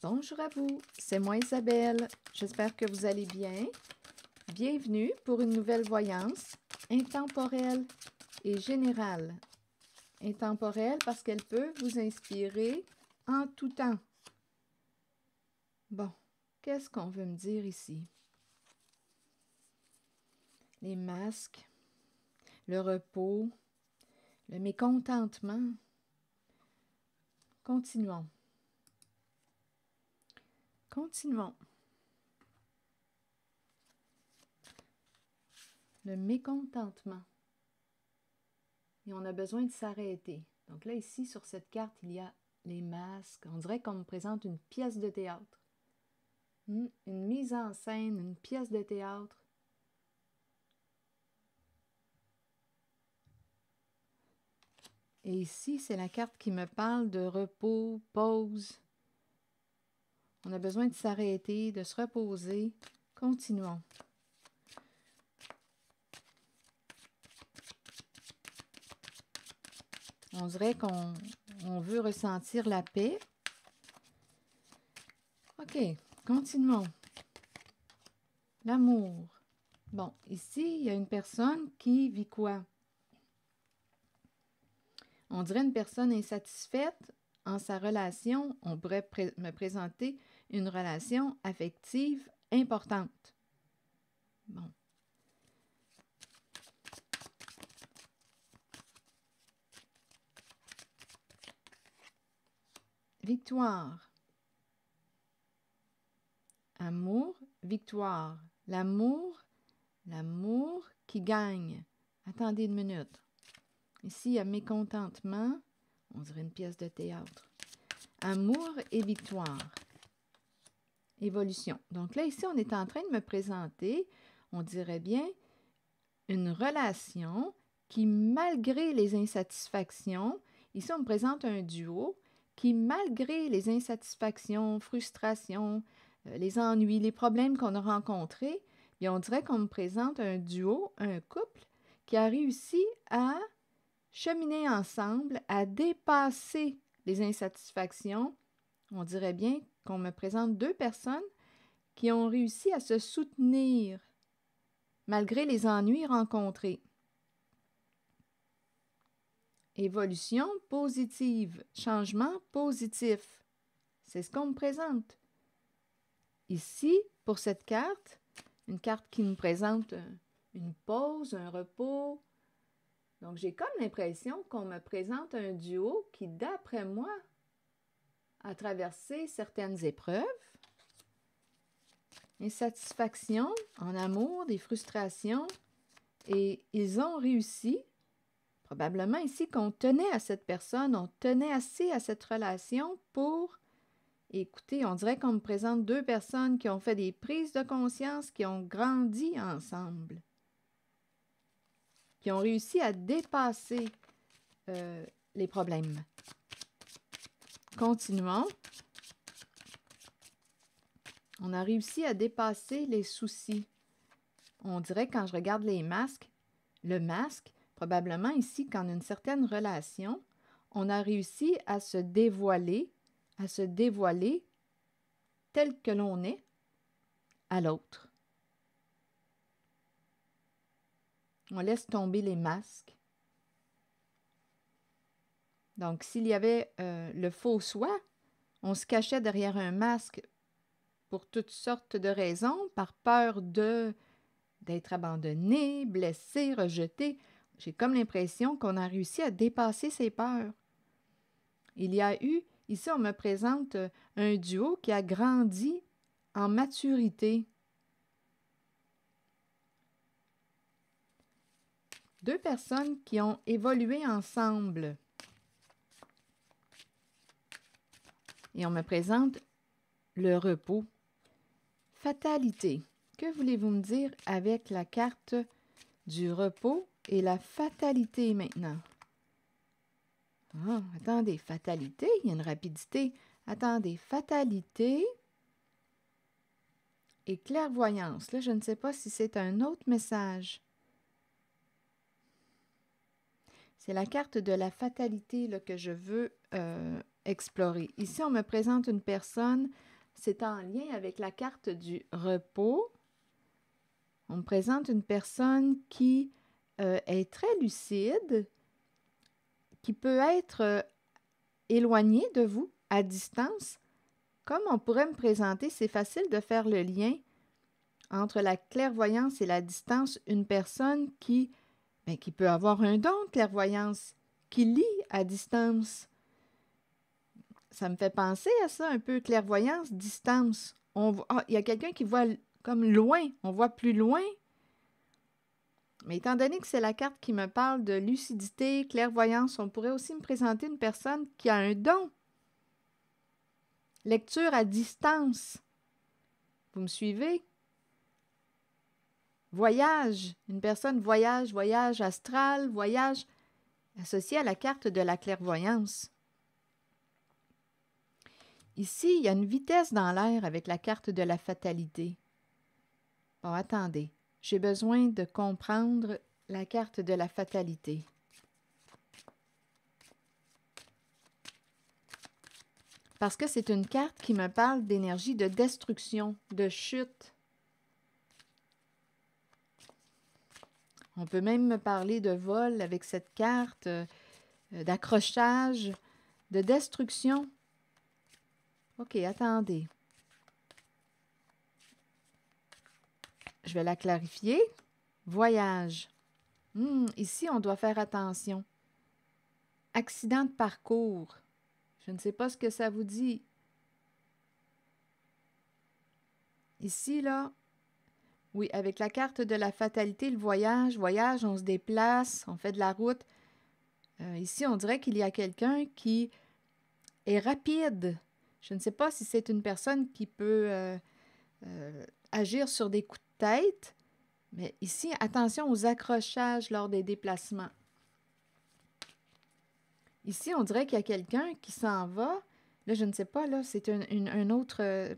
Bonjour à vous, c'est moi Isabelle. J'espère que vous allez bien. Bienvenue pour une nouvelle voyance intemporelle et générale. Intemporelle parce qu'elle peut vous inspirer en tout temps. Bon, qu'est-ce qu'on veut me dire ici? Les masques, le repos, le mécontentement. Continuons. Continuons. Le mécontentement. Et on a besoin de s'arrêter. Donc là, ici, sur cette carte, il y a les masques. On dirait qu'on me présente une pièce de théâtre. Une mise en scène, une pièce de théâtre. Et ici, c'est la carte qui me parle de repos, pause. On a besoin de s'arrêter, de se reposer. Continuons. On dirait qu'on veut ressentir la paix. OK, continuons. L'amour. Bon, ici, il y a une personne qui vit quoi? On dirait une personne insatisfaite en sa relation. On pourrait me présenter une relation affective importante. Bon. Victoire. Amour, victoire. L'amour qui gagne. Attendez une minute. Ici, il y a mécontentement. On dirait une pièce de théâtre. Amour et victoire. Évolution. Donc là, ici, on est en train de me présenter, on dirait bien, une relation qui, malgré les insatisfactions, ici, on me présente un duo qui, malgré les insatisfactions, frustrations, les ennuis, les problèmes qu'on a rencontrés, bien, on dirait qu'on me présente un duo, un couple, qui a réussi à cheminer ensemble, à dépasser les insatisfactions. On dirait bien qu'on me présente deux personnes qui ont réussi à se soutenir malgré les ennuis rencontrés. Évolution positive, changement positif. C'est ce qu'on me présente. Ici, pour cette carte, une carte qui nous présente une pause, un repos. Donc, j'ai comme l'impression qu'on me présente un duo qui, d'après moi, a traversé certaines épreuves, insatisfaction en amour, des frustrations, et ils ont réussi. Probablement ici qu'on tenait à cette personne, on tenait assez à cette relation pour, écoutez, on dirait qu'on me présente deux personnes qui ont fait des prises de conscience, qui ont grandi ensemble, qui ont réussi à dépasser les problèmes. Continuons. On a réussi à dépasser les soucis. On dirait quand je regarde les masques, le masque, probablement ici, qu'en une certaine relation, on a réussi à se dévoiler tel que l'on est à l'autre. On laisse tomber les masques. Donc, s'il y avait le faux soi, on se cachait derrière un masque pour toutes sortes de raisons, par peur d'être abandonné, blessé, rejeté. J'ai comme l'impression qu'on a réussi à dépasser ces peurs. Il y a eu, ici on me présente un duo qui a grandi en maturité. Deux personnes qui ont évolué ensemble. Et on me présente le repos. Fatalité. Que voulez-vous me dire avec la carte du repos et la fatalité maintenant? Ah, attendez, fatalité, il y a une rapidité. Attendez, fatalité et clairvoyance. Là, je ne sais pas si c'est un autre message. C'est la carte de la fatalité là, que je veux explorer. Ici, on me présente une personne, c'est en lien avec la carte du repos. On me présente une personne qui est très lucide, qui peut être éloignée de vous, à distance. Comme on pourrait me présenter, c'est facile de faire le lien entre la clairvoyance et la distance. Une personne qui peut avoir un don de clairvoyance, qui lit à distance. Ça me fait penser à ça un peu, clairvoyance, distance. Il y a quelqu'un qui voit comme loin, on voit plus loin. Mais étant donné que c'est la carte qui me parle de lucidité, clairvoyance, on pourrait aussi me présenter une personne qui a un don. Lecture à distance. Vous me suivez? Voyage. Une personne voyage, voyage astral, voyage associé à la carte de la clairvoyance. Ici, il y a une vitesse dans l'air avec la carte de la fatalité. Bon, attendez. J'ai besoin de comprendre la carte de la fatalité. Parce que c'est une carte qui me parle d'énergie de destruction, de chute. On peut même me parler de vol avec cette carte, d'accrochage, de destruction. OK, attendez. Je vais la clarifier. Voyage. Ici, on doit faire attention. Accident de parcours. Je ne sais pas ce que ça vous dit. Ici, là, oui, avec la carte de la fatalité, le voyage, on se déplace, on fait de la route. Ici, on dirait qu'il y a quelqu'un qui est rapide. Je ne sais pas si c'est une personne qui peut agir sur des coups de tête, mais ici, attention aux accrochages lors des déplacements. Ici, on dirait qu'il y a quelqu'un qui s'en va. Là, je ne sais pas, là, c'est une autre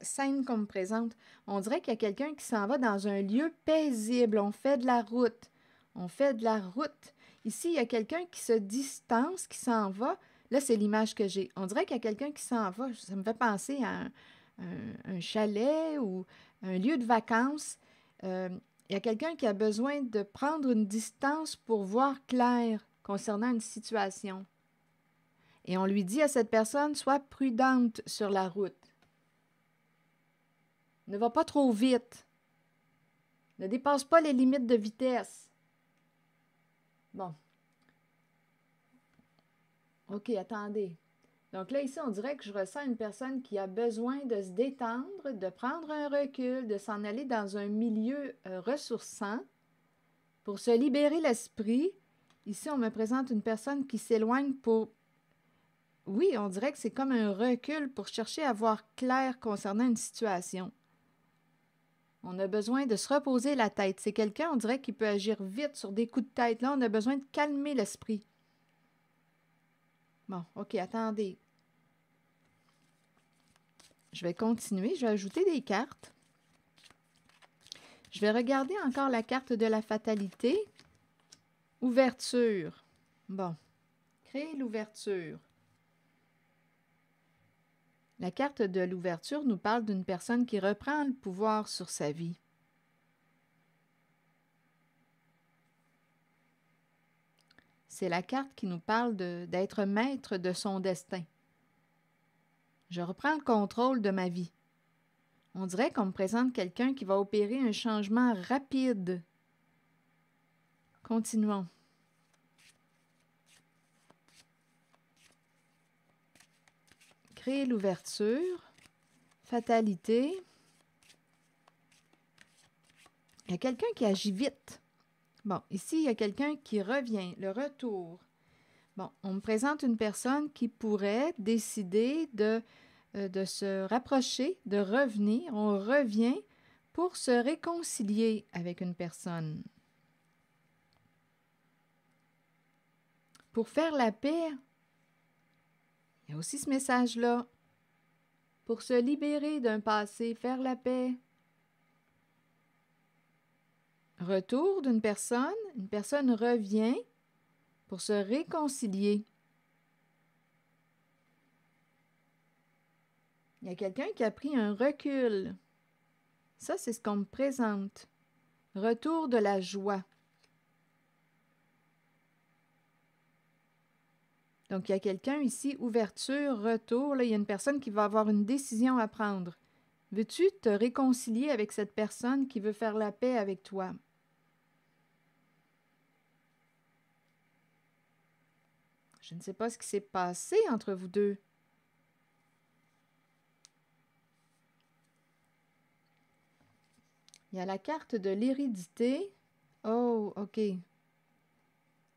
scène qu'on me présente. On dirait qu'il y a quelqu'un qui s'en va dans un lieu paisible. On fait de la route. On fait de la route. Ici, il y a quelqu'un qui se distance, qui s'en va. Là, c'est l'image que j'ai. On dirait qu'il y a quelqu'un qui s'en va. Ça me fait penser à un chalet ou un lieu de vacances. Il y a quelqu'un qui a besoin de prendre une distance pour voir clair concernant une situation. Et on lui dit à cette personne, sois prudente sur la route. Ne va pas trop vite. Ne dépasse pas les limites de vitesse. Bon. OK, attendez. Donc là, ici, on dirait que je ressens une personne qui a besoin de se détendre, de prendre un recul, de s'en aller dans un milieu ressourçant pour se libérer l'esprit. Ici, on me présente une personne qui s'éloigne pour... Oui, on dirait que c'est comme un recul pour chercher à voir clair concernant une situation. On a besoin de se reposer la tête. C'est quelqu'un, on dirait, qui peut agir vite sur des coups de tête. Là, on a besoin de calmer l'esprit. Bon, OK, attendez. Je vais continuer. Je vais ajouter des cartes. Je vais regarder encore la carte de la fatalité. Ouverture. Bon. Créer l'ouverture. La carte de l'ouverture nous parle d'une personne qui reprend le pouvoir sur sa vie. C'est la carte qui nous parle d'être maître de son destin. Je reprends le contrôle de ma vie. On dirait qu'on me présente quelqu'un qui va opérer un changement rapide. Continuons. Créer l'ouverture. Fatalité. Il y a quelqu'un qui agit vite. Bon, ici, il y a quelqu'un qui revient, le retour. Bon, on me présente une personne qui pourrait décider de se rapprocher, de revenir. On revient pour se réconcilier avec une personne. Pour faire la paix, il y a aussi ce message-là. Pour se libérer d'un passé, faire la paix. Retour d'une personne, une personne revient pour se réconcilier. Il y a quelqu'un qui a pris un recul. Ça, c'est ce qu'on me présente. Retour de la joie. Donc, il y a quelqu'un ici, ouverture, retour. Là, il y a une personne qui va avoir une décision à prendre. Veux-tu te réconcilier avec cette personne qui veut faire la paix avec toi? Je ne sais pas ce qui s'est passé entre vous deux. Il y a la carte de l'hérédité. Oh, OK.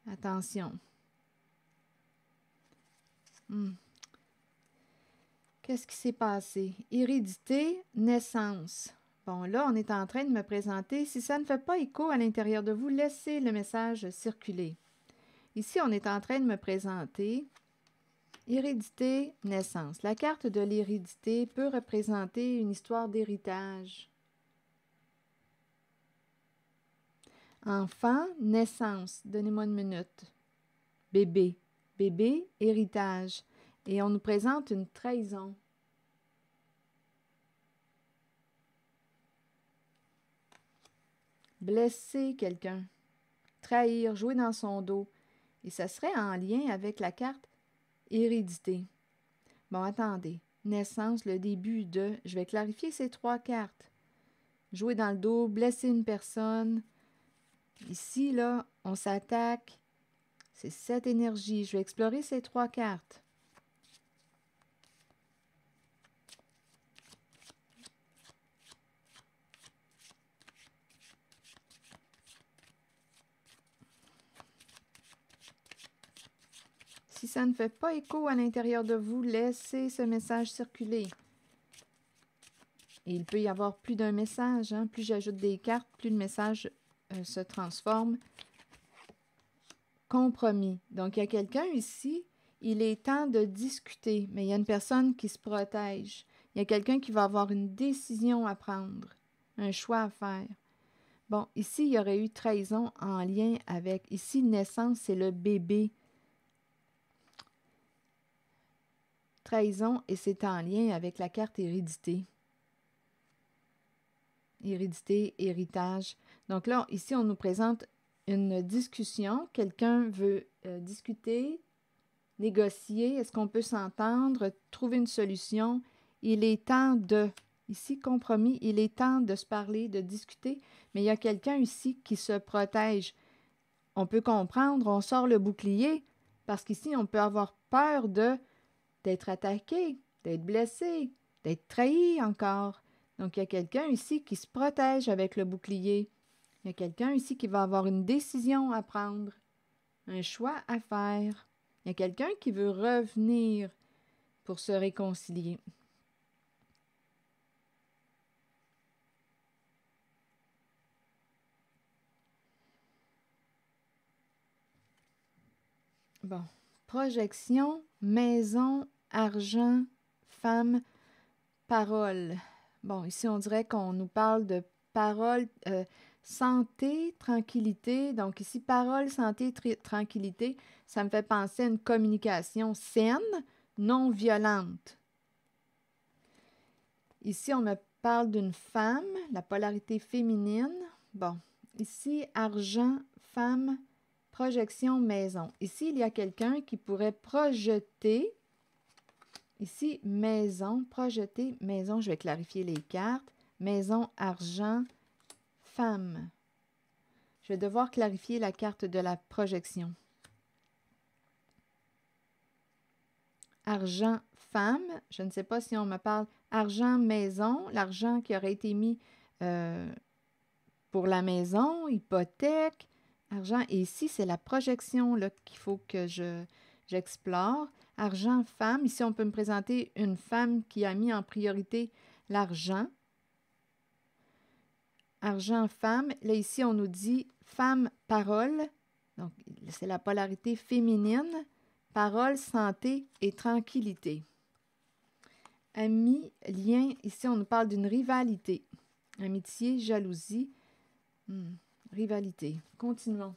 Attention. Qu'est-ce qui s'est passé? Hérédité, naissance. Bon, là, on est en train de me présenter. Si ça ne fait pas écho à l'intérieur de vous, laissez le message circuler. Ici, on est en train de me présenter hérédité, naissance. La carte de l'hérédité peut représenter une histoire d'héritage. Enfant, naissance. Donnez-moi une minute. Bébé. Bébé, héritage. Et on nous présente une trahison. Blesser quelqu'un. Trahir, jouer dans son dos. Et ça serait en lien avec la carte hérédité. Bon, attendez. Naissance, le début de... Je vais clarifier ces trois cartes. Jouer dans le dos, blesser une personne. Ici, là, on s'attaque. C'est cette énergie. Je vais explorer ces trois cartes. Si ça ne fait pas écho à l'intérieur de vous, laissez ce message circuler. Et il peut y avoir plus d'un message. Hein? Plus j'ajoute des cartes, plus le message se transforme. Compromis. Donc, il y a quelqu'un ici, il est temps de discuter, mais il y a une personne qui se protège. Il y a quelqu'un qui va avoir une décision à prendre, un choix à faire. Bon, ici, il y aurait eu trahison en lien avec... Ici, naissance, c'est le bébé. Trahison, et c'est en lien avec la carte hérédité. Hérédité, héritage. Donc là, ici, on nous présente une discussion. Quelqu'un veut discuter, négocier. Est-ce qu'on peut s'entendre, trouver une solution? Il est temps de... Ici, compromis, il est temps de se parler, de discuter. Mais il y a quelqu'un ici qui se protège. On peut comprendre, on sort le bouclier, parce qu'ici, on peut avoir peur d'être attaqué, d'être blessé, d'être trahi encore. Donc, il y a quelqu'un ici qui se protège avec le bouclier. Il y a quelqu'un ici qui va avoir une décision à prendre, un choix à faire. Il y a quelqu'un qui veut revenir pour se réconcilier. Bon, projection, maison, argent, femme, parole. Bon, ici, on dirait qu'on nous parle de parole, santé, tranquillité. Donc ici, parole, santé, tranquillité, ça me fait penser à une communication saine, non violente. Ici, on me parle d'une femme, la polarité féminine. Bon, ici, argent, femme, projection, maison. Ici, il y a quelqu'un qui pourrait projeter. Ici, maison, projeter, maison. Je vais clarifier les cartes. Maison, argent, femme. Je vais devoir clarifier la carte de la projection. Argent, femme. Je ne sais pas si on me parle argent, maison. L'argent qui aurait été mis pour la maison, hypothèque, argent. Et ici, c'est la projection qu'il faut que j'explore. Argent, femme. Ici, on peut me présenter une femme qui a mis en priorité l'argent. Argent, femme. Là, ici, on nous dit femme, parole. Donc, c'est la polarité féminine. Parole, santé et tranquillité. Amis, lien. Ici, on nous parle d'une rivalité. Amitié, jalousie. Rivalité. Continuons.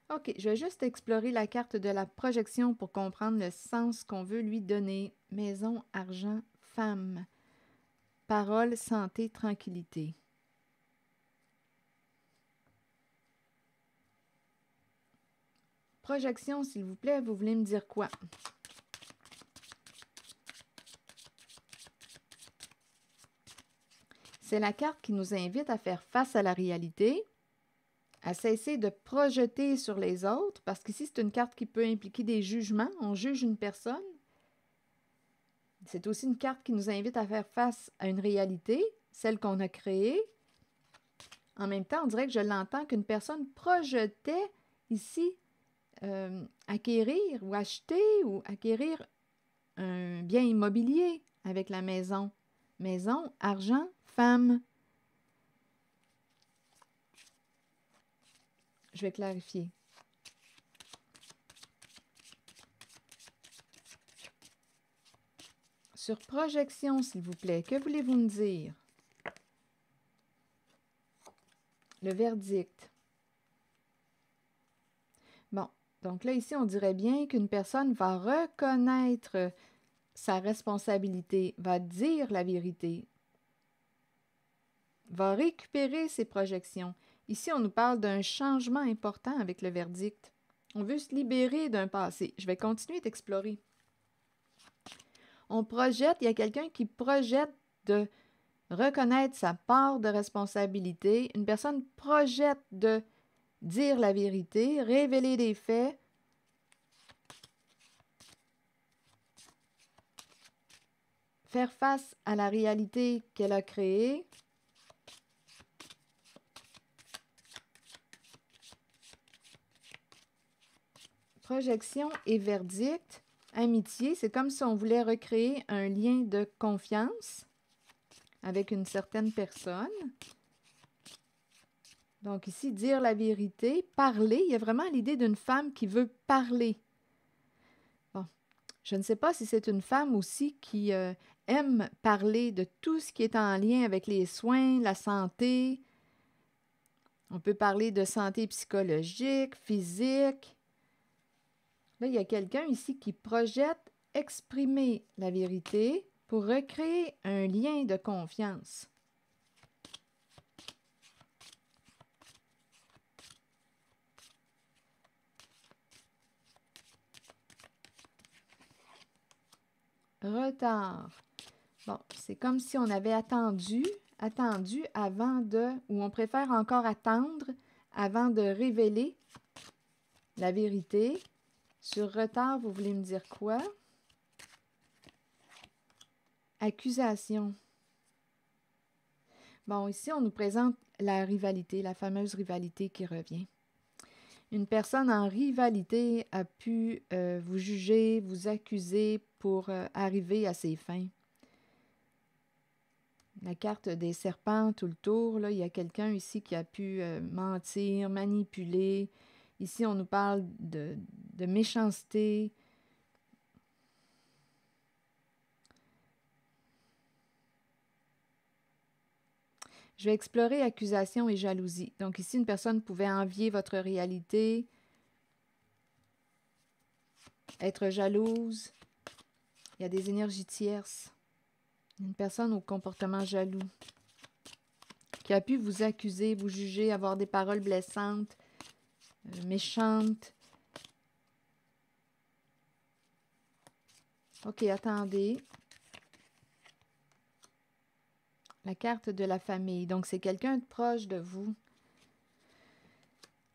OK, je vais juste explorer la carte de la projection pour comprendre le sens qu'on veut lui donner. Maison, argent, femme. Parole, santé, tranquillité. Projection, s'il vous plaît, vous voulez me dire quoi? C'est la carte qui nous invite à faire face à la réalité, à cesser de projeter sur les autres, parce qu'ici, c'est une carte qui peut impliquer des jugements. On juge une personne. C'est aussi une carte qui nous invite à faire face à une réalité, celle qu'on a créée. En même temps, on dirait que je l'entends qu'une personne projetait ici acquérir ou acheter ou acquérir un bien immobilier avec la maison. Maison, argent, femme. Je vais clarifier. Sur projection, s'il vous plaît, que voulez-vous me dire? Le verdict. Bon, donc là, ici, on dirait bien qu'une personne va reconnaître sa responsabilité, va dire la vérité, va récupérer ses projections. Ici, on nous parle d'un changement important avec le verdict. On veut se libérer d'un passé. Je vais continuer d'explorer. On projette, il y a quelqu'un qui projette de reconnaître sa part de responsabilité. Une personne projette de dire la vérité, révéler des faits, faire face à la réalité qu'elle a créée. Projection et verdict. Amitié, c'est comme si on voulait recréer un lien de confiance avec une certaine personne. Donc ici, dire la vérité, parler. Il y a vraiment l'idée d'une femme qui veut parler. Bon, je ne sais pas si c'est une femme aussi qui aime parler de tout ce qui est en lien avec les soins, la santé. On peut parler de santé psychologique, physique. Là, il y a quelqu'un ici qui projette exprimer la vérité pour recréer un lien de confiance. Retard. Bon, c'est comme si on avait attendu avant de, ou on préfère encore attendre avant de révéler la vérité. Sur retard, vous voulez me dire quoi? Accusation. Bon, ici, on nous présente la rivalité, la fameuse rivalité qui revient. Une personne en rivalité a pu vous juger, vous accuser pour arriver à ses fins. La carte des serpents tout le tour, là, il y a quelqu'un ici qui a pu mentir, manipuler. Ici, on nous parle de méchanceté. Je vais explorer accusation et jalousie. Donc ici, une personne pouvait envier votre réalité, être jalouse. Il y a des énergies tierces. Une personne au comportement jaloux qui a pu vous accuser, vous juger, avoir des paroles blessantes, méchantes. OK, attendez. La carte de la famille. Donc, c'est quelqu'un de proche de vous.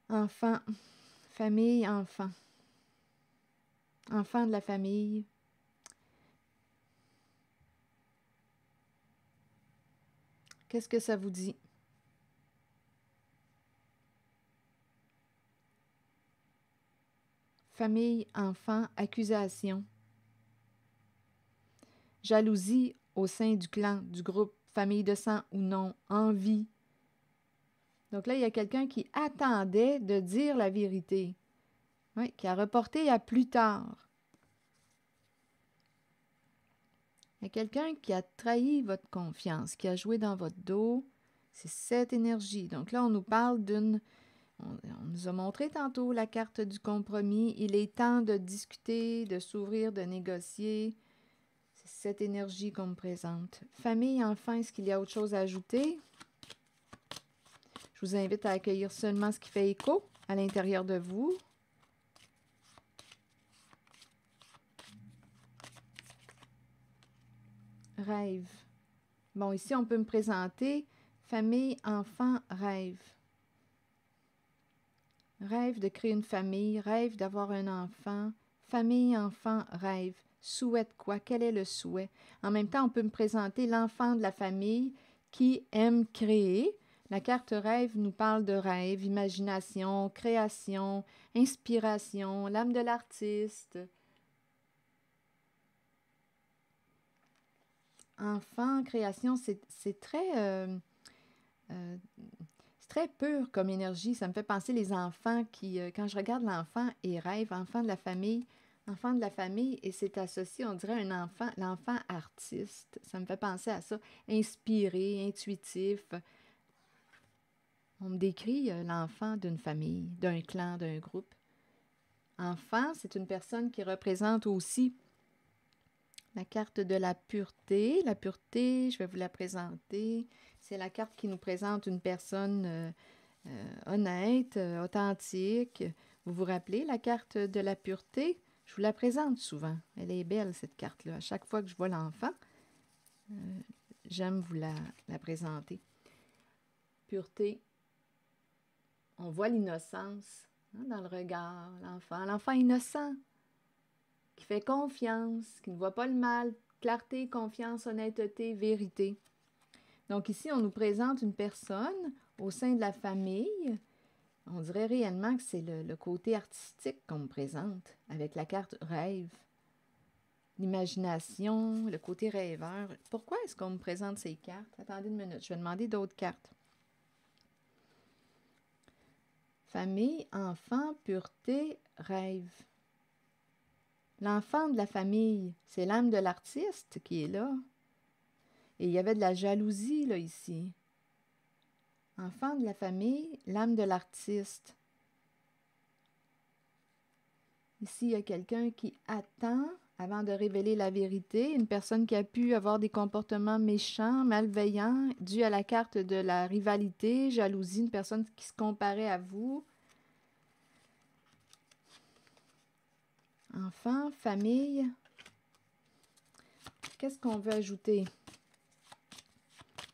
Enfant, famille, enfant. Enfant de la famille. Qu'est-ce que ça vous dit? Famille, enfant, accusation. Jalousie au sein du clan, du groupe, famille de sang ou non, envie. Donc là, il y a quelqu'un qui attendait de dire la vérité, oui, qui a reporté à plus tard. Il y a quelqu'un qui a trahi votre confiance, qui a joué dans votre dos. C'est cette énergie. Donc là, on nous parle On nous a montré tantôt la carte du compromis. Il est temps de discuter, de s'ouvrir, de négocier. C'est cette énergie qu'on me présente. Famille, enfants, est-ce qu'il y a autre chose à ajouter? Je vous invite à accueillir seulement ce qui fait écho à l'intérieur de vous. Rêve. Bon, ici, on peut me présenter famille, enfant, rêve. Rêve de créer une famille, rêve d'avoir un enfant. Famille, enfant, rêve. Souhaite quoi? Quel est le souhait? En même temps, on peut me présenter l'enfant de la famille qui aime créer. La carte rêve nous parle de rêve, imagination, création, inspiration, l'âme de l'artiste. Enfant, création, c'est très pur comme énergie. Ça me fait penser les enfants qui, quand je regarde l'enfant et rêve, enfant de la famille, et c'est associé, on dirait un enfant, l'enfant artiste. Ça me fait penser à ça, inspiré, intuitif. On me décrit l'enfant d'une famille, d'un clan, d'un groupe. Enfant, c'est une personne qui représente aussi la carte de la pureté. La pureté, je vais vous la présenter. C'est la carte qui nous présente une personne honnête, authentique. Vous vous rappelez la carte de la pureté? Je vous la présente souvent. Elle est belle, cette carte-là. À chaque fois que je vois l'enfant, j'aime vous la présenter. Pureté. On voit l'innocence dans le regard, l'enfant. L'enfant innocent, qui fait confiance, qui ne voit pas le mal. Clarté, confiance, honnêteté, vérité. Donc ici, on nous présente une personne au sein de la famille. On dirait réellement que c'est le côté artistique qu'on me présente avec la carte rêve. L'imagination, le côté rêveur. Pourquoi est-ce qu'on me présente ces cartes? Attendez une minute, je vais demander d'autres cartes. Famille, enfant, pureté, rêve. L'enfant de la famille, c'est l'âme de l'artiste qui est là. Et il y avait de la jalousie là ici. Enfant de la famille, l'âme de l'artiste. Ici, il y a quelqu'un qui attend avant de révéler la vérité, une personne qui a pu avoir des comportements méchants, malveillants, dû à la carte de la rivalité, jalousie, une personne qui se comparait à vous. Enfant, famille. Qu'est-ce qu'on veut ajouter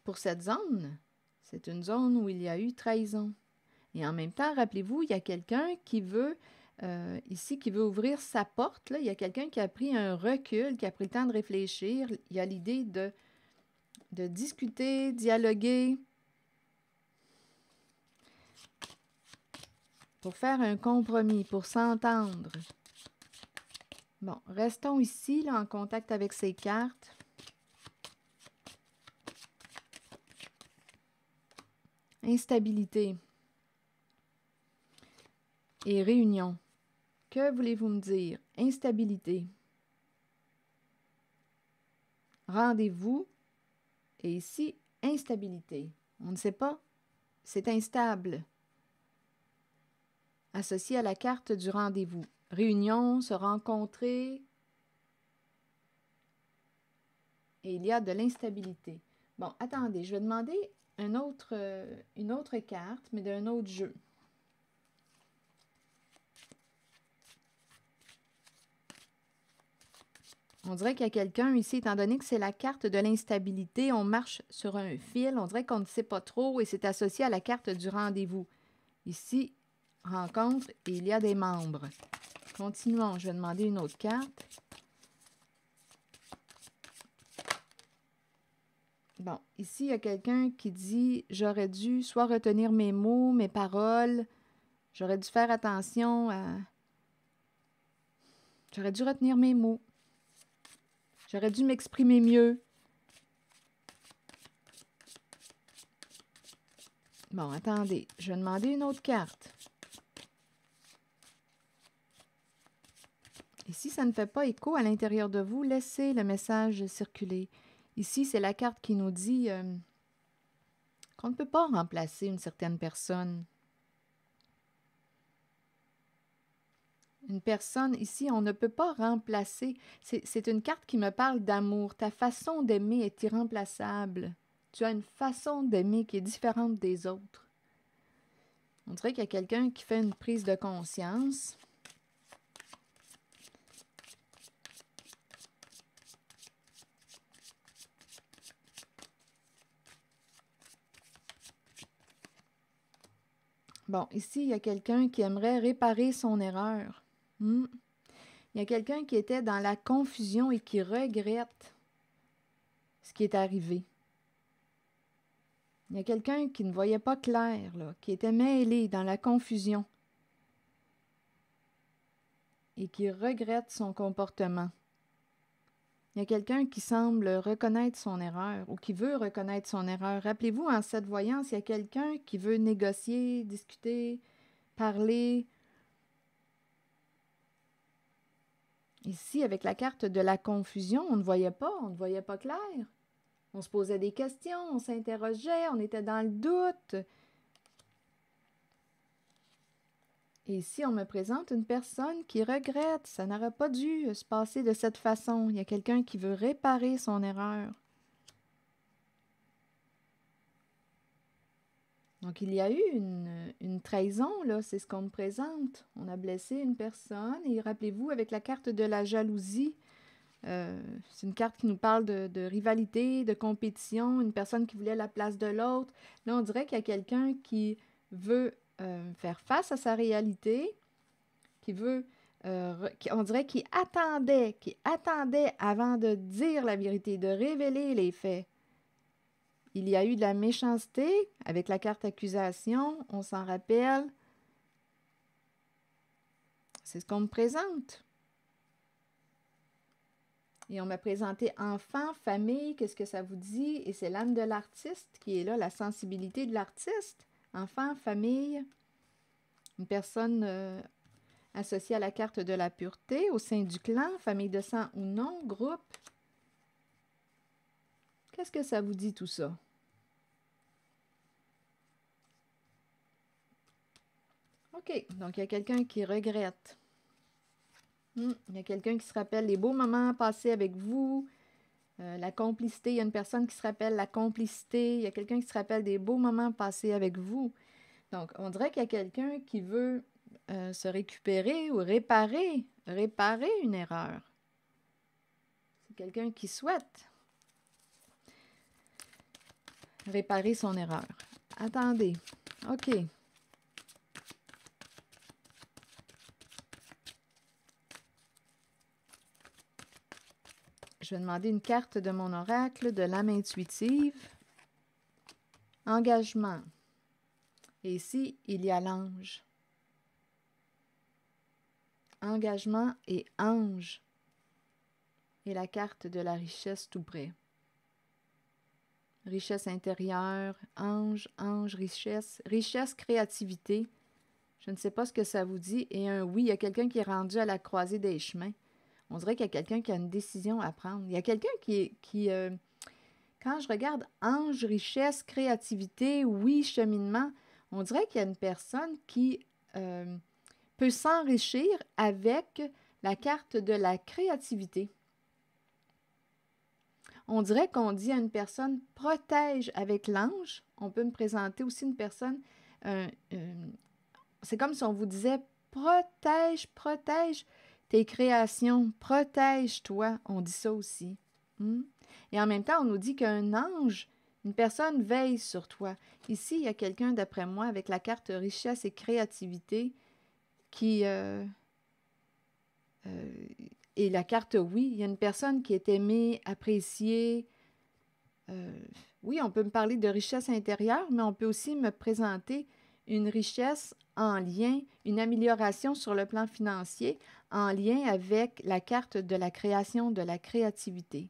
pour cette zone? C'est une zone où il y a eu trahison. Et en même temps, rappelez-vous, il y a quelqu'un qui veut, ici, qui veut ouvrir sa porte. Là. Il y a quelqu'un qui a pris un recul, qui a pris le temps de réfléchir. Il y a l'idée de discuter, dialoguer, pour faire un compromis, pour s'entendre. Bon, restons ici, là, en contact avec ces cartes. Instabilité et réunion. Que voulez-vous me dire? Instabilité. Rendez-vous. Et ici, instabilité. On ne sait pas. C'est instable. Associé à la carte du rendez-vous. Réunion, se rencontrer. Et il y a de l'instabilité. Bon, attendez, je vais demander une autre carte, mais d'un autre jeu. On dirait qu'il y a quelqu'un ici, étant donné que c'est la carte de l'instabilité, on marche sur un fil, on dirait qu'on ne sait pas trop et c'est associé à la carte du rendez-vous. Ici, rencontre et il y a des membres. Continuons, je vais demander une autre carte. Bon, ici, il y a quelqu'un qui dit « J'aurais dû soit retenir mes mots, mes paroles, j'aurais dû faire attention à... J'aurais dû retenir mes mots. J'aurais dû m'exprimer mieux. » Bon, attendez, je vais demander une autre carte. Et si ça ne fait pas écho à l'intérieur de vous, laissez le message circuler. Ici, c'est la carte qui nous dit qu'on ne peut pas remplacer une certaine personne. Une personne, ici, on ne peut pas remplacer. C'est une carte qui me parle d'amour. Ta façon d'aimer est irremplaçable. Tu as une façon d'aimer qui est différente des autres. On dirait qu'il y a quelqu'un qui fait une prise de conscience. Bon, ici, il y a quelqu'un qui aimerait réparer son erreur. Il y a quelqu'un qui était dans la confusion et qui regrette ce qui est arrivé. Il y a quelqu'un qui ne voyait pas clair, là, qui était mêlé dans la confusion et qui regrette son comportement. Il y a quelqu'un qui semble reconnaître son erreur ou qui veut reconnaître son erreur. Rappelez-vous, en cette voyance, il y a quelqu'un qui veut négocier, discuter, parler. Ici, avec la carte de la confusion, on ne voyait pas clair. On se posait des questions, on s'interrogeait, on était dans le doute. Et ici, on me présente une personne qui regrette. Ça n'aurait pas dû se passer de cette façon. Il y a quelqu'un qui veut réparer son erreur. Donc, il y a eu une trahison, là, c'est ce qu'on me présente. On a blessé une personne et rappelez-vous, avec la carte de la jalousie, c'est une carte qui nous parle de rivalité, de compétition, une personne qui voulait la place de l'autre. Là, on dirait qu'il y a quelqu'un qui veut faire face à sa réalité, qui veut, on dirait qu'il attendait avant de dire la vérité, de révéler les faits. Il y a eu de la méchanceté avec la carte accusation, on s'en rappelle. C'est ce qu'on me présente. Et on m'a présenté enfant, famille, qu'est-ce que ça vous dit? Et c'est l'âme de l'artiste qui est là, la sensibilité de l'artiste. Enfant, famille, une personne associée à la carte de la pureté, au sein du clan, famille de sang ou non, groupe. Qu'est-ce que ça vous dit tout ça? OK, donc il y a quelqu'un qui regrette. Il y a quelqu'un qui se rappelle les beaux moments passés avec vous, la complicité. Il y a une personne qui se rappelle la complicité. Il y a quelqu'un qui se rappelle des beaux moments passés avec vous. Donc, on dirait qu'il y a quelqu'un qui veut se récupérer ou réparer une erreur. C'est quelqu'un qui souhaite réparer son erreur. Attendez. OK. Je vais demander une carte de mon oracle de l'âme intuitive. Engagement. Et ici, il y a l'ange. Engagement et ange. Et la carte de la richesse tout près. Richesse intérieure, ange, richesse. Richesse, créativité. Je ne sais pas ce que ça vous dit. Et un oui, il y a quelqu'un qui est rendu à la croisée des chemins. On dirait qu'il y a quelqu'un qui a une décision à prendre. Il y a quelqu'un quand je regarde ange, richesse, créativité, oui, cheminement, on dirait qu'il y a une personne qui peut s'enrichir avec la carte de la créativité. On dirait qu'on dit à une personne protège avec l'ange. On peut me présenter aussi une personne, c'est comme si on vous disait protège tes créations, protège-toi. On dit ça aussi. Et en même temps, on nous dit qu'un ange, une personne veille sur toi. Ici, il y a quelqu'un, d'après moi, avec la carte richesse et créativité qui... et la carte oui, il y a une personne qui est aimée, appréciée. Oui, on peut me parler de richesse intérieure, mais on peut aussi me présenter une richesse en lien, une amélioration sur le plan financier, en lien avec la carte de la création, de la créativité.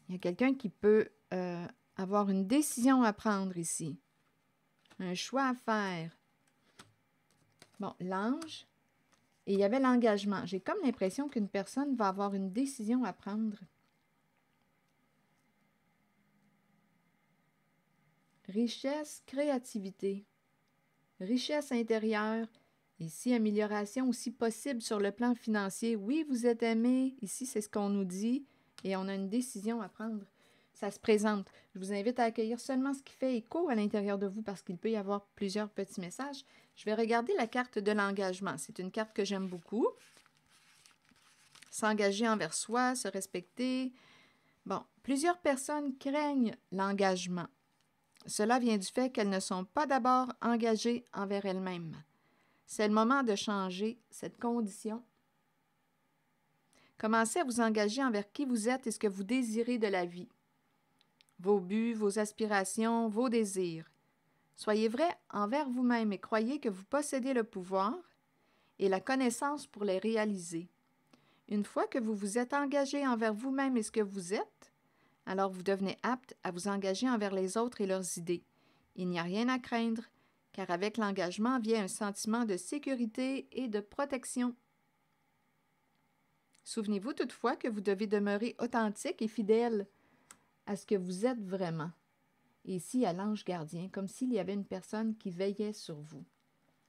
Il y a quelqu'un qui peut avoir une décision à prendre ici, un choix à faire. Bon, l'ange, et il y avait l'engagement. J'ai comme l'impression qu'une personne va avoir une décision à prendre. Richesse, créativité, richesse intérieure Ici, amélioration aussi possible sur le plan financier. Oui, vous êtes aimé. Ici, c'est ce qu'on nous dit. Et on a une décision à prendre. Ça se présente. Je vous invite à accueillir seulement ce qui fait écho à l'intérieur de vous parce qu'il peut y avoir plusieurs petits messages. Je vais regarder la carte de l'engagement. C'est une carte que j'aime beaucoup. S'engager envers soi, se respecter. Bon, plusieurs personnes craignent l'engagement. Cela vient du fait qu'elles ne sont pas d'abord engagées envers elles-mêmes. C'est le moment de changer cette condition. Commencez à vous engager envers qui vous êtes et ce que vous désirez de la vie. Vos buts, vos aspirations, vos désirs. Soyez vrai envers vous-même et croyez que vous possédez le pouvoir et la connaissance pour les réaliser. Une fois que vous vous êtes engagé envers vous-même et ce que vous êtes, alors vous devenez apte à vous engager envers les autres et leurs idées. Il n'y a rien à craindre, car avec l'engagement vient un sentiment de sécurité et de protection. Souvenez-vous toutefois que vous devez demeurer authentique et fidèle à ce que vous êtes vraiment. Et ici, à l'ange gardien, comme s'il y avait une personne qui veillait sur vous.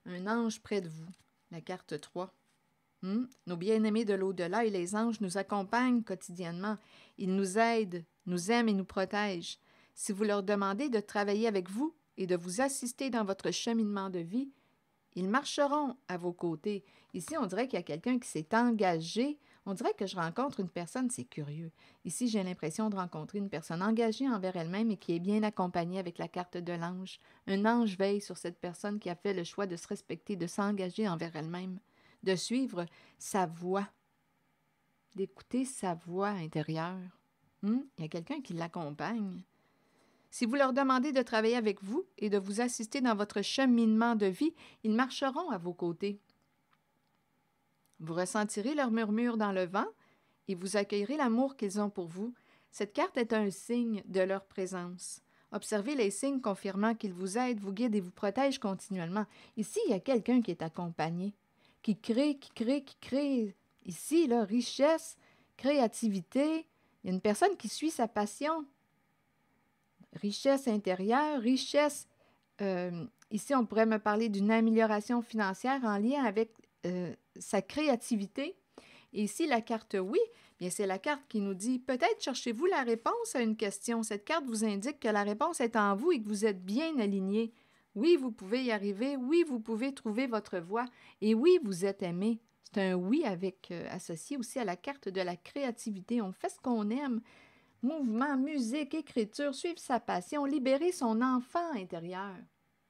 Un ange près de vous, la carte 3. Nos bien-aimés de l'au-delà et les anges nous accompagnent quotidiennement. Ils nous aident, nous aiment et nous protègent. Si vous leur demandez de travailler avec vous et de vous assister dans votre cheminement de vie, ils marcheront à vos côtés. Ici, on dirait qu'il y a quelqu'un qui s'est engagé. On dirait que je rencontre une personne, c'est curieux. Ici, j'ai l'impression de rencontrer une personne engagée envers elle-même et qui est bien accompagnée avec la carte de l'ange. Un ange veille sur cette personne qui a fait le choix de se respecter, de s'engager envers elle-même, de suivre sa voix, d'écouter sa voix intérieure. Il y a quelqu'un qui l'accompagne. Si vous leur demandez de travailler avec vous et de vous assister dans votre cheminement de vie, ils marcheront à vos côtés. Vous ressentirez leur murmure dans le vent et vous accueillerez l'amour qu'ils ont pour vous. Cette carte est un signe de leur présence. Observez les signes confirmant qu'ils vous aident, vous guident et vous protègent continuellement. Ici, il y a quelqu'un qui est accompagné, qui crée. Ici, là, richesse, créativité. Il y a une personne qui suit sa passion. Richesse intérieure, richesse. Ici, on pourrait me parler d'une amélioration financière en lien avec sa créativité. Et ici, la carte oui, bien c'est la carte qui nous dit peut-être cherchez-vous la réponse à une question. Cette carte vous indique que la réponse est en vous et que vous êtes bien aligné. Oui, vous pouvez y arriver. Oui, vous pouvez trouver votre voie. Et oui, vous êtes aimé. C'est un oui avec associé aussi à la carte de la créativité. On fait ce qu'on aime. Mouvement, musique, écriture, suivre sa passion, libérer son enfant intérieur.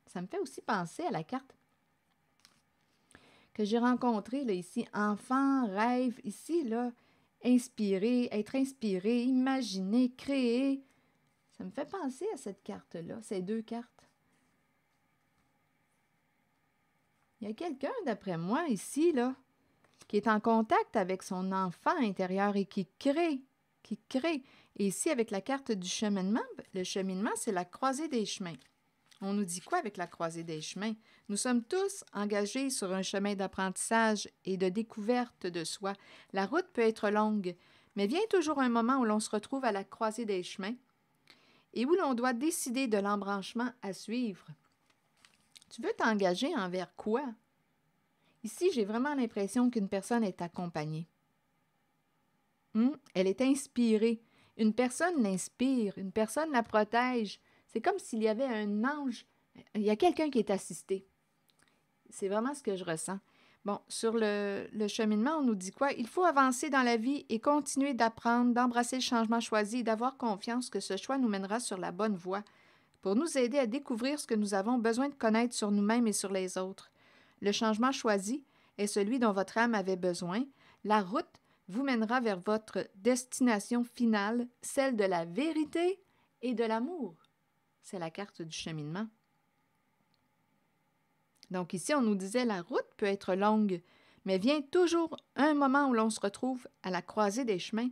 Ça me fait aussi penser à la carte que j'ai rencontrée là, ici. Enfant, rêve, ici, là, inspirer, être inspiré, imaginer, créer. Ça me fait penser à cette carte-là, ces deux cartes. Il y a quelqu'un, d'après moi, ici, là, qui est en contact avec son enfant intérieur et qui crée. Et ici, avec la carte du cheminement, le cheminement, c'est la croisée des chemins. On nous dit quoi avec la croisée des chemins? Nous sommes tous engagés sur un chemin d'apprentissage et de découverte de soi. La route peut être longue, mais vient toujours un moment où l'on se retrouve à la croisée des chemins et où l'on doit décider de l'embranchement à suivre. Tu veux t'engager envers quoi? Ici, j'ai vraiment l'impression qu'une personne est accompagnée. Elle est inspirée. Une personne l'inspire, une personne la protège. C'est comme s'il y avait un ange. Il y a quelqu'un qui est assisté. C'est vraiment ce que je ressens. Bon, sur le cheminement, on nous dit quoi? Il faut avancer dans la vie et continuer d'apprendre, d'embrasser le changement choisi et d'avoir confiance que ce choix nous mènera sur la bonne voie pour nous aider à découvrir ce que nous avons besoin de connaître sur nous-mêmes et sur les autres. Le changement choisi est celui dont votre âme avait besoin. La route vous mènera vers votre destination finale, celle de la vérité et de l'amour. C'est la carte du cheminement. Donc ici, on nous disait la route peut être longue, mais vient toujours un moment où l'on se retrouve à la croisée des chemins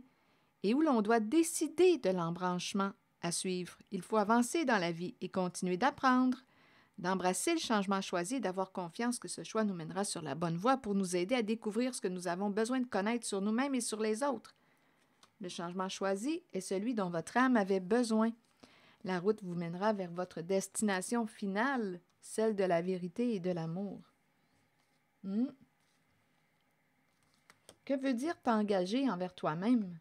et où l'on doit décider de l'embranchement à suivre. Il faut avancer dans la vie et continuer d'apprendre, d'embrasser le changement choisi et d'avoir confiance que ce choix nous mènera sur la bonne voie pour nous aider à découvrir ce que nous avons besoin de connaître sur nous-mêmes et sur les autres. Le changement choisi est celui dont votre âme avait besoin. La route vous mènera vers votre destination finale, celle de la vérité et de l'amour. Hmm. Que veut dire t'engager envers toi-même?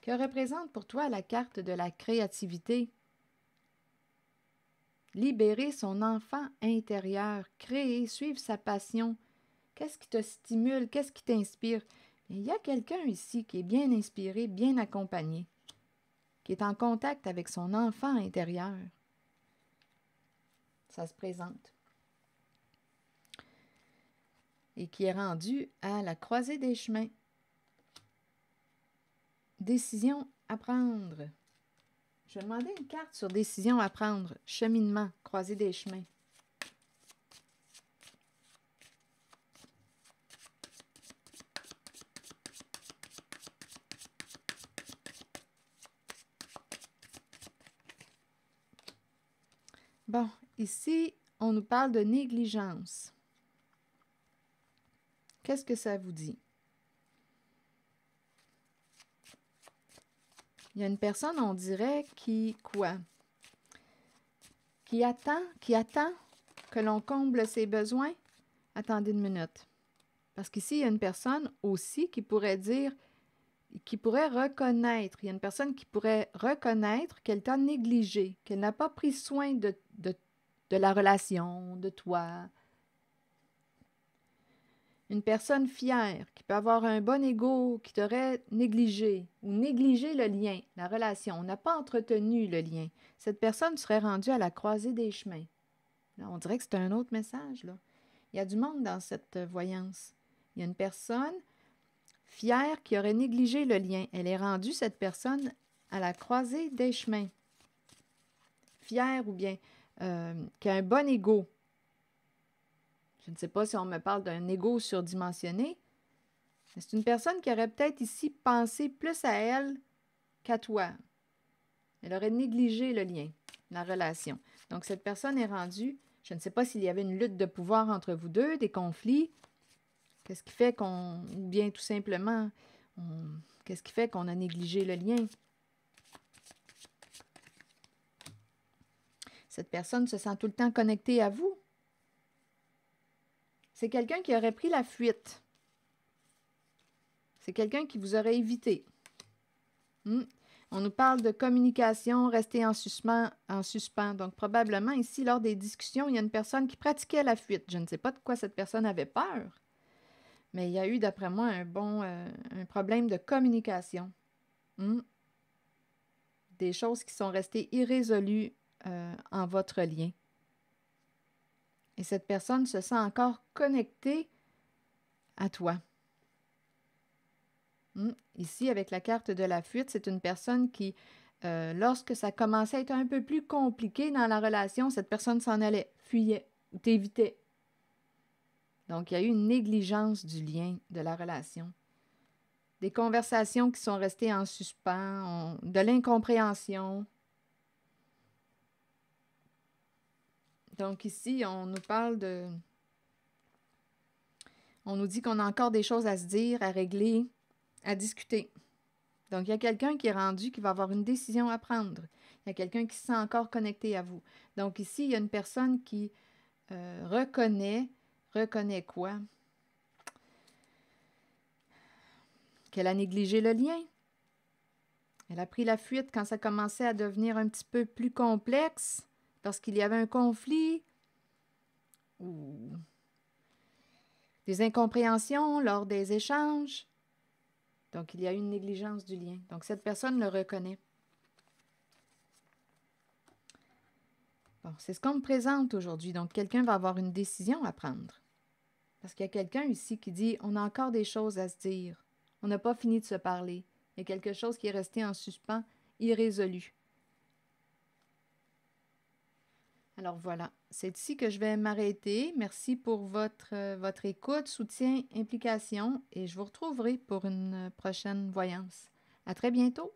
Que représente pour toi la carte de la créativité? Libérer son enfant intérieur, créer, suivre sa passion. Qu'est-ce qui te stimule? Qu'est-ce qui t'inspire? Il y a quelqu'un ici qui est bien inspiré, bien accompagné, qui est en contact avec son enfant intérieur. Ça se présente. Et qui est rendu à la croisée des chemins. Décision à prendre. Je vais demander une carte sur décision à prendre. Cheminement, croisée des chemins. Bon, ici, on nous parle de négligence. Qu'est-ce que ça vous dit? Il y a une personne, on dirait, qui quoi? Qui attend que l'on comble ses besoins? Attendez une minute. Parce qu'ici, il y a une personne aussi qui pourrait dire, qui pourrait reconnaître, il y a une personne qui pourrait reconnaître qu'elle t'a négligé, qu'elle n'a pas pris soin de la relation, de toi. Une personne fière qui peut avoir un bon ego, qui t'aurait négligé ou négligé le lien, la relation. On n'a pas entretenu le lien. Cette personne serait rendue à la croisée des chemins. Là, on dirait que c'est un autre message, là. Il y a du monde dans cette voyance. Il y a une personne fière qui aurait négligé le lien. Elle est rendue, cette personne, à la croisée des chemins. Fière ou bien qui a un bon ego. Je ne sais pas si on me parle d'un ego surdimensionné, mais c'est une personne qui aurait peut-être ici pensé plus à elle qu'à toi. Elle aurait négligé le lien, la relation. Donc, cette personne est rendue, je ne sais pas s'il y avait une lutte de pouvoir entre vous deux, des conflits. Qu'est-ce qui fait qu'on, ou bien tout simplement, qu'est-ce qui fait qu'on a négligé le lien? Cette personne se sent tout le temps connectée à vous. C'est quelqu'un qui aurait pris la fuite. C'est quelqu'un qui vous aurait évité. On nous parle de communication, rester en suspens. Donc, probablement, ici, lors des discussions, il y a une personne qui pratiquait la fuite. Je ne sais pas de quoi cette personne avait peur, mais il y a eu, d'après moi, un problème de communication. Des choses qui sont restées irrésolues en votre lien. Et cette personne se sent encore connectée à toi. Ici, avec la carte de la fuite, c'est une personne qui, lorsque ça commençait à être un peu plus compliqué dans la relation, cette personne s'en allait, fuyait ou t'évitait. Donc, il y a eu une négligence du lien, de la relation. Des conversations qui sont restées en suspens, de l'incompréhension. Donc, ici, on nous parle de... On nous dit qu'on a encore des choses à se dire, à régler, à discuter. Donc, il y a quelqu'un qui est rendu, qui va avoir une décision à prendre. Il y a quelqu'un qui se sent encore connecté à vous. Donc, ici, il y a une personne qui reconnaît quoi? Qu'elle a négligé le lien. Elle a pris la fuite quand ça commençait à devenir un petit peu plus complexe, lorsqu'il y avait un conflit ou des incompréhensions lors des échanges. Donc, il y a eu une négligence du lien. Donc, cette personne le reconnaît. Bon, c'est ce qu'on me présente aujourd'hui. Donc, quelqu'un va avoir une décision à prendre. Parce qu'il y a quelqu'un ici qui dit, on a encore des choses à se dire. On n'a pas fini de se parler. Il y a quelque chose qui est resté en suspens, irrésolu. Alors voilà, c'est ici que je vais m'arrêter. Merci pour votre écoute, soutien, implication et je vous retrouverai pour une prochaine voyance. À très bientôt!